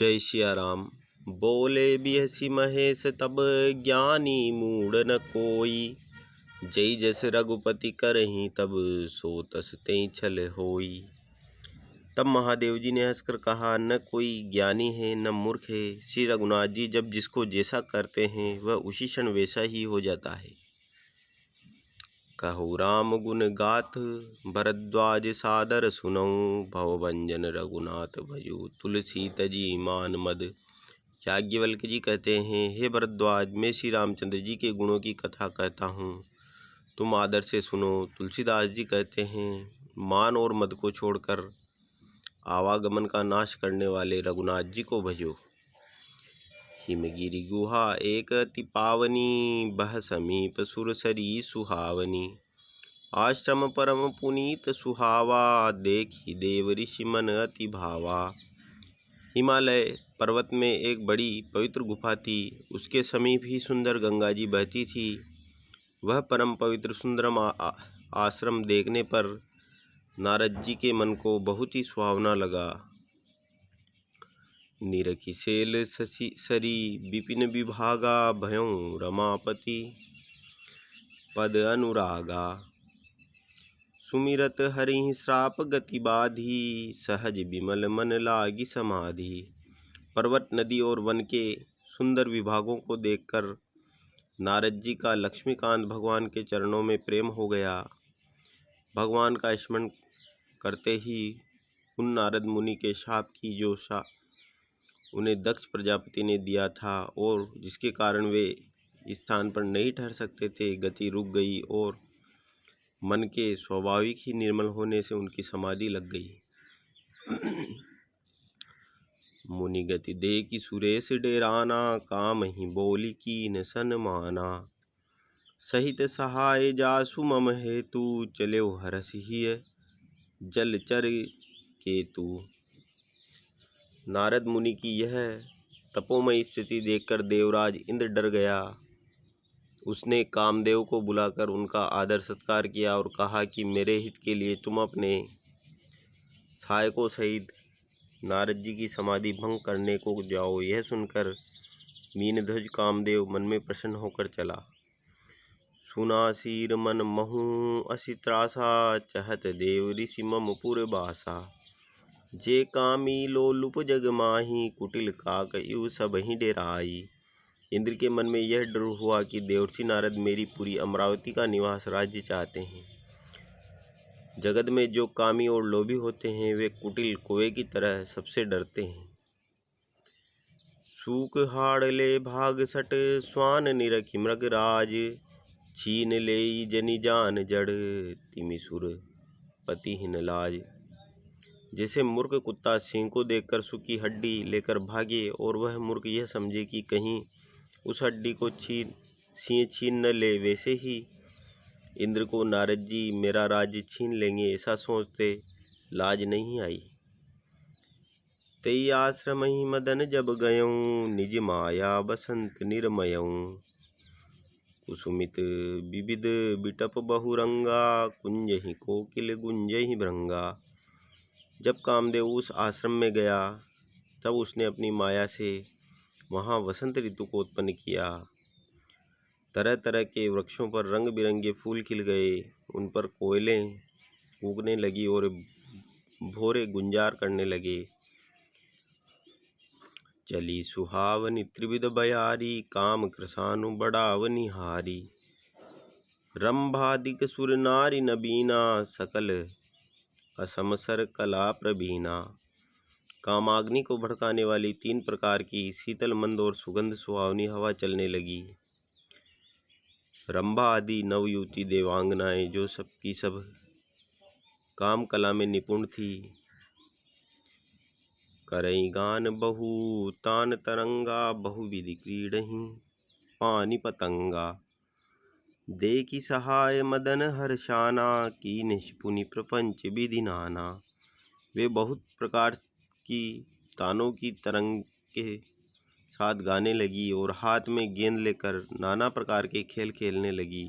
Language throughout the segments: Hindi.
जय सिया राम। बोले बिहसी महेश तब ज्ञानी मूढ़ न कोई। जय जस रघुपति करहीं तब सो तस तें छल होई। तब महादेव जी ने हंसकर कहा, न कोई ज्ञानी है न मूर्ख है। श्री रघुनाथ जी जब जिसको जैसा करते हैं वह उसी क्षण वैसा ही हो जाता है। कहु राम गुण गाथ भरद्वाज सादर सुनऊं। भवभंजन रघुनाथ भजू तुलसी तजी मान मद। याज्ञवल्क्य जी कहते हैं, हे भरद्वाज, मैं श्री रामचंद्र जी के गुणों की कथा कहता हूँ, तुम आदर से सुनो। तुलसीदास जी कहते हैं, मान और मद को छोड़कर आवागमन का नाश करने वाले रघुनाथ जी को भजो। हिमगिरि गुहा एक अति पावनी, बह समीप सुरसरी सुहावनी। आश्रम परम पुनीत सुहावा, देखी देव ऋषि मन अति भावा। हिमालय पर्वत में एक बड़ी पवित्र गुफा थी। उसके समीप ही सुंदर गंगा जी बहती थी। वह परम पवित्र सुंदरम आश्रम देखने पर नारद जी के मन को बहुत ही सुहावना लगा। निरखि शैल शशि सरी विपिन विभागा, भयों रमापति पद अनुरागा। सुमिरत हरिहि श्राप गति बाधी, सहज विमल मन लागी समाधि। पर्वत, नदी और वन के सुंदर विभागों को देखकर नारद जी का लक्ष्मीकांत भगवान के चरणों में प्रेम हो गया। भगवान का स्मरण करते ही उन नारद मुनि के शाप की जो उन्हें दक्ष प्रजापति ने दिया था और जिसके कारण वे स्थान पर नहीं ठहर सकते थे, गति रुक गई और मन के स्वाभाविक ही निर्मल होने से उनकी समाधि लग गई। मुनि गति देखि सुरेश डेराना, काम ही बोली कीन सन्माना। सहित सहाय जासु मम हेतु, चले हरस हिय जलचर केतु। नारद मुनि की यह तपोमयी स्थिति देखकर देवराज इंद्र डर गया। उसने कामदेव को बुलाकर उनका आदर सत्कार किया और कहा कि मेरे हित के लिए तुम अपने सहायकों सहित नारद जी की समाधि भंग करने को जाओ। यह सुनकर मीनध्वज कामदेव मन में प्रसन्न होकर चला। सुना सीर मन महु असी त्रासा, चहत देव ऋषि मम पुर बासा। जे कामी लोलुप जग माही, कुटिल काक इव सब ही डेराई। इंद्र के मन में यह डर हुआ कि देवर्षि नारद मेरी पूरी अमरावती का निवास राज्य चाहते हैं। जगत में जो कामी और लोभी होते हैं वे कुटिल कुएं की तरह सबसे डरते हैं। सूक हाड़ ले भाग सट, स्वान निरखि मृगराज। छीन ले जनि जान जड़, तिमि सुर पतिहीन लाज। जैसे मूर्ख कुत्ता सिंह को देखकर सूखी हड्डी लेकर भागे और वह मूर्ख यह समझे कि कहीं उस हड्डी को सिंह छीन न ले, वैसे ही इंद्र को नारद जी मेरा राज्य छीन लेंगे ऐसा सोचते लाज नहीं आई। तई आश्रम ही मदन जब गयऊं, निज माया बसंत निर्मयऊं। कुसुमित विविध बिटप बहुरंगा, कुंज ही कोकिल गुंज ही भृंगा। जब कामदेव उस आश्रम में गया तब उसने अपनी माया से वहाँ वसंत ऋतु को उत्पन्न किया। तरह तरह के वृक्षों पर रंग बिरंगे फूल खिल गए, उन पर कोयलें उगने लगी और भोरे गुंजार करने लगे। चली सुहावनी त्रिविध बयारी, काम कृसानु बढ़ावनी हारी। रंभादिक सुर नारी नबीना, सकल असमसर कला प्रवीणा। कामाग्नि को भड़काने वाली 3 प्रकार की शीतल मंद और सुगंध सुहावनी हवा चलने लगी। रंभा आदि नवयुवती देवांगनाएं जो सबकी सब काम कला में निपुण थी। करई गान बहु तान तरंगा, बहुविधि क्रीडहीं पानी पतंगा। देखी सहाय मदन हर्षाना, की निष्पुनि प्रपंच विधि नाना। वे बहुत प्रकार की तानों की तरंग के साथ गाने लगी और हाथ में गेंद लेकर नाना प्रकार के खेल खेलने लगी।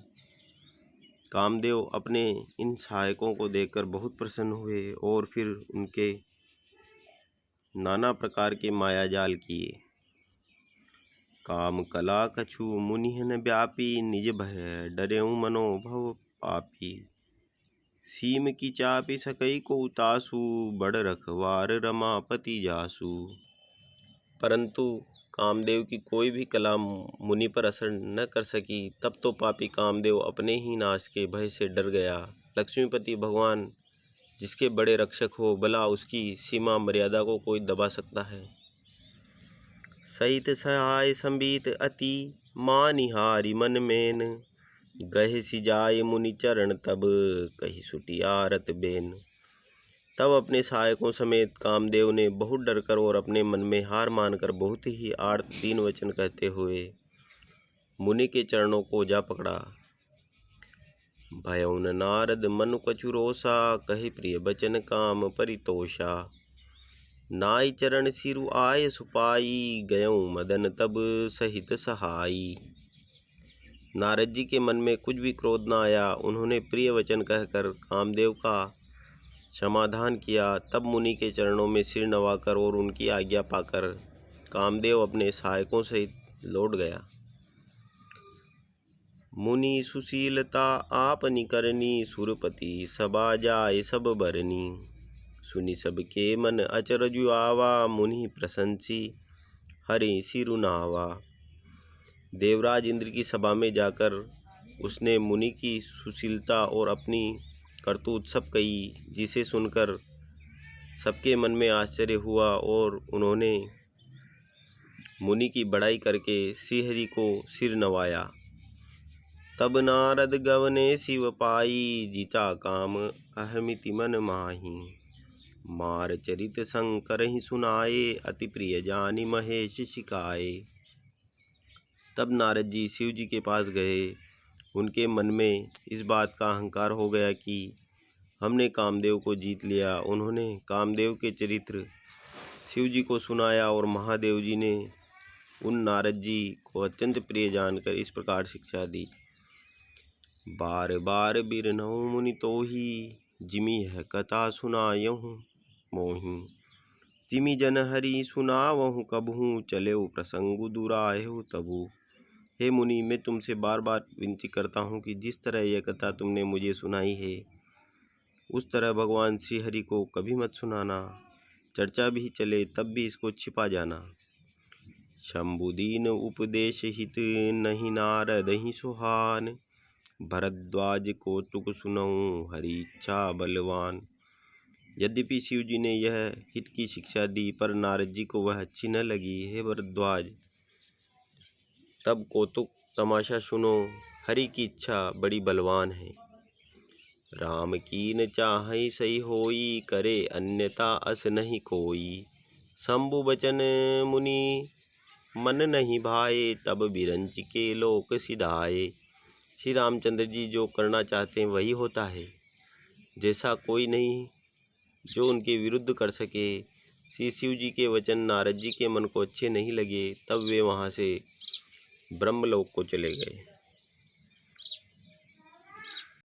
कामदेव अपने इन सहायकों को देखकर बहुत प्रसन्न हुए और फिर उनके नाना प्रकार के माया जाल किए। काम कला कछु मुनिहन व्यापी, निज भय डरेऊ मनोभव पापी। सीम की चापी सकई को तासु, बड़ रखवार रमापति जासु। परंतु कामदेव की कोई भी कला मुनि पर असर न कर सकी। तब तो पापी कामदेव अपने ही नाश के भय से डर गया। लक्ष्मीपति भगवान जिसके बड़े रक्षक हो, भला उसकी सीमा मर्यादा को कोई दबा सकता है। सहित सहाय संबीत अति, मानिहारी मन मेन। गहे सिजाए मुनि चरण तब, कही सुटियारत बेन। तब अपने सहायकों समेत कामदेव ने बहुत डरकर और अपने मन में हार मानकर बहुत ही आर्त दीन वचन कहते हुए मुनि के चरणों को जा पकड़ा। भयउन नारद मनु कछु रोषा, कहे प्रिय बचन काम परितोषा। नाई चरण सिरु आय सुपाई, गयऊ मदन तब सहित सहाई। नारद जी के मन में कुछ भी क्रोध न आया। उन्होंने प्रिय वचन कहकर कामदेव का समाधान किया। तब मुनि के चरणों में सिर नवाकर और उनकी आज्ञा पाकर कामदेव अपने सहायकों सहित लौट गया। मुनि सुशीलता आपनि करनी, सुरपति सभा जाय सब बरनी। सुनि सबके मन अचरजु आवा, मुनि प्रशंसी हरि सिरु नावा। देवराज इंद्र की सभा में जाकर उसने मुनि की सुशीलता और अपनी करतूत सब कही, जिसे सुनकर सबके मन में आश्चर्य हुआ और उन्होंने मुनि की बड़ाई करके श्रीहरि को सिर नवाया। तब नारद गवने शिव पाई, जीता काम अहमिति मन माही। मार चरित शंकर ही सुनाए, अति प्रिय जानी महेश सिकाए। तब नारद जी शिव जी के पास गए। उनके मन में इस बात का अहंकार हो गया कि हमने कामदेव को जीत लिया। उन्होंने कामदेव के चरित्र शिव जी को सुनाया और महादेव जी ने उन नारद जी को अत्यंत प्रिय जानकर इस प्रकार शिक्षा दी। बार बार बिरनऊ मुनि तोहि, जिमि यह कथा सुनायहु मोहि। तिमि जन हरि सुनावहु कबहु, चलेउ प्रसंगु दुरायहु तबु। हे मुनि, मैं तुमसे बार बार विनती करता हूँ कि जिस तरह यह कथा तुमने मुझे सुनाई है उस तरह भगवान श्री हरि को कभी मत सुनाना। चर्चा भी चले तब भी इसको छिपा जाना। शंभुदीन उपदेश हित, नहीं नारद ही सुहान। भरद्वाज को तुक सुनऊं, हरि इच्छा बलवान। यद्यपि शिव जी ने यह हित की शिक्षा दी, पर नारद जी को वह अच्छी न लगी। हे भरद्वाज, तब कौतुक तमाशा सुनो। हरि की इच्छा बड़ी बलवान है। राम कीन चाहै सही होई, करे अन्यथा अस नहीं कोई। शंभु बचन मुनि मन नहीं भाए, तब बिरंच के लोक सिधाए। श्री रामचंद्र जी जो करना चाहते हैं वही होता है। जैसा कोई नहीं जो उनके विरुद्ध कर सके। श्री शिव जी के वचन नारद जी के मन को अच्छे नहीं लगे। तब वे वहाँ से ब्रह्मलोक को चले गए।